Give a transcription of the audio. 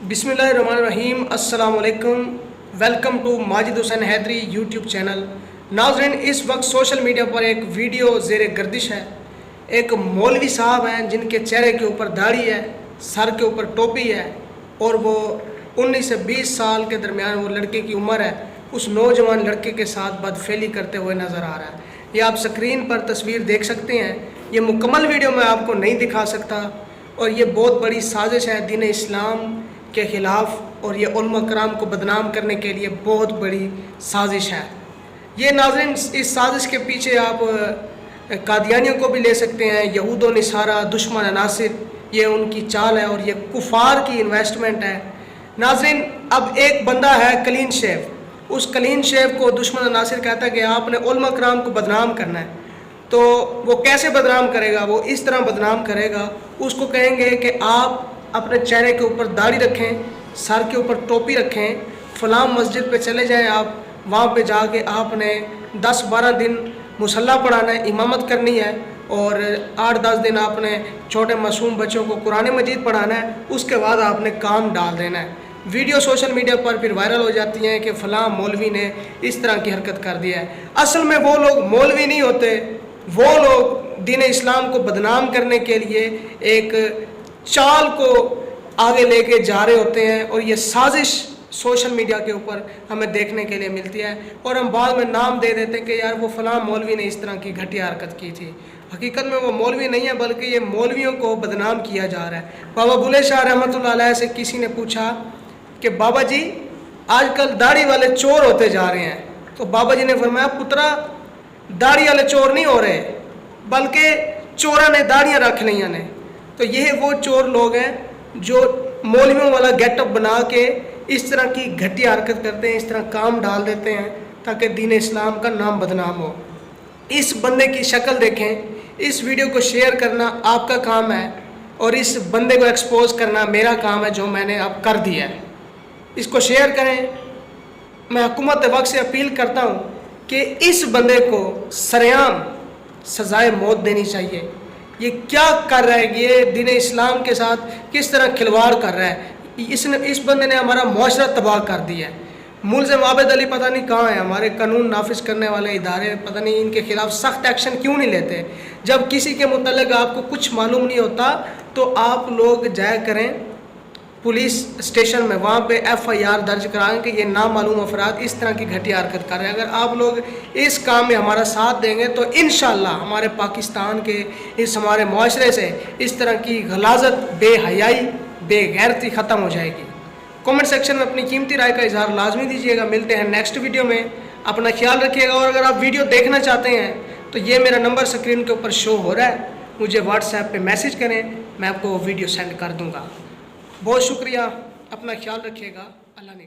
बिस्मिल्लाहिर्रहमानिर्रहीम। अस्सलाम वालेकुम। Welcome to Majid Hussain Haidri YouTube channel. नाज़रीन, इस वक्त सोशल मीडिया पर एक वीडियो ज़ेर गर्दिश है। एक मौलवी साहब हैं जिनके चेहरे के ऊपर दाढ़ी है, सर के ऊपर टोपी है और वो 19 से 20 साल के दरमियान वो लड़के की उम्र है। उस नौजवान लड़के के साथ बदफेली करते हुए नज़र आ रहा है। ये आप स्क्रीन पर तस्वीर देख सकते हैं। ये मुकम्मल वीडियो मैं आपको नहीं दिखा सकता और ये बहुत बड़ी साजिश है दीन इस्लाम के ख़िलाफ़ और ये उलमा कराम को बदनाम करने के लिए बहुत बड़ी साजिश है। ये नाज़रीन, इस साजिश के पीछे आप कादियानियों को भी ले सकते हैं, यहूद व नसारा, दुश्मन अनासिर, ये उनकी चाल है और ये कुफार की इन्वेस्टमेंट है। नाज़रीन, अब एक बंदा है क्लीन शेव, उस क्लीन शेव को दुश्मन अनासिर कहता है कि आपने उलमा कराम को बदनाम करना है। तो वो कैसे बदनाम करेगा? वो इस तरह बदनाम करेगा, उसको कहेंगे कि आप अपने चेहरे के ऊपर दाढ़ी रखें, सर के ऊपर टोपी रखें, फ़लाँ मस्जिद पे चले जाएं, आप वहाँ पे जाके आपने 10-12 दिन मुसल्ला पढ़ाना है, इमामत करनी है और 8-10 दिन आपने छोटे मासूम बच्चों को कुरान मजीद पढ़ाना है। उसके बाद आपने काम डाल देना है। वीडियो सोशल मीडिया पर फिर वायरल हो जाती हैं कि फ़लाँ मौलवी ने इस तरह की हरकत कर दिया है। असल में वो लोग मौलवी नहीं होते, वो लोग दीन इस्लाम को बदनाम करने के लिए एक चाल को आगे लेके जा रहे होते हैं और ये साजिश सोशल मीडिया के ऊपर हमें देखने के लिए मिलती है और हम बाद में नाम दे देते हैं कि यार वो फ़लाँ मौलवी ने इस तरह की घटिया हरकत की थी। हकीकत में वो मौलवी नहीं है, बल्कि ये मौलवियों को बदनाम किया जा रहा है। बाबा बुले शाह रहमतुल्लाह अलैह से किसी ने पूछा कि बाबा जी, आजकल दाढ़ी वाले चोर होते जा रहे हैं। तो बाबा जी ने फरमाया, पुत्रा, दाढ़ी वाले चोर नहीं हो रहे, बल्कि चोरा ने दाढ़ियाँ रख लिया ने। तो ये वो चोर लोग हैं जो मौलवियों वाला गेटअप बना के इस तरह की घटिया हरकत करते हैं, इस तरह काम डाल देते हैं ताकि दीन इस्लाम का नाम बदनाम हो। इस बंदे की शक्ल देखें, इस वीडियो को शेयर करना आपका काम है और इस बंदे को एक्सपोज करना मेरा काम है, जो मैंने अब कर दिया है। इसको शेयर करें। मैं हुकूमत वक्त से अपील करता हूँ कि इस बंदे को सरेआम सजाए मौत देनी चाहिए। ये क्या कर रहा है? ये दीन इस्लाम के साथ किस तरह खिलवाड़ कर रहा है? इस बंदे ने हमारा मुआशरा तबाह कर दिया है। मुल्ज़िम आबिद अली पता नहीं कहाँ है, हमारे कानून नाफिज करने वाले इदारे पता नहीं इनके खिलाफ सख्त एक्शन क्यों नहीं लेते। जब किसी के मुतल्लिक़ आपको कुछ मालूम नहीं होता तो आप लोग जाया करें पुलिस स्टेशन में, वहाँ पे FIR दर्ज कराएं कि ये नामालूम अफराद इस तरह की घटिया हरकत कर रहे हैं। अगर आप लोग इस काम में हमारा साथ देंगे तो इंशाअल्लाह हमारे पाकिस्तान के इस हमारे मुआशरे से इस तरह की गलाजत, बेहयाई, बेगैरती ख़त्म हो जाएगी। कमेंट सेक्शन में अपनी कीमती राय का इजहार लाजमी दीजिएगा। मिलते हैं नेक्स्ट वीडियो में। अपना ख्याल रखिएगा और अगर आप वीडियो देखना चाहते हैं तो ये मेरा नंबर स्क्रीन के ऊपर शो हो रहा है, मुझे व्हाट्सएप पे मैसेज करें, मैं आपको वीडियो सेंड कर दूँगा। बहुत शुक्रिया, अपना ख्याल रखिएगा। अल्लाह ने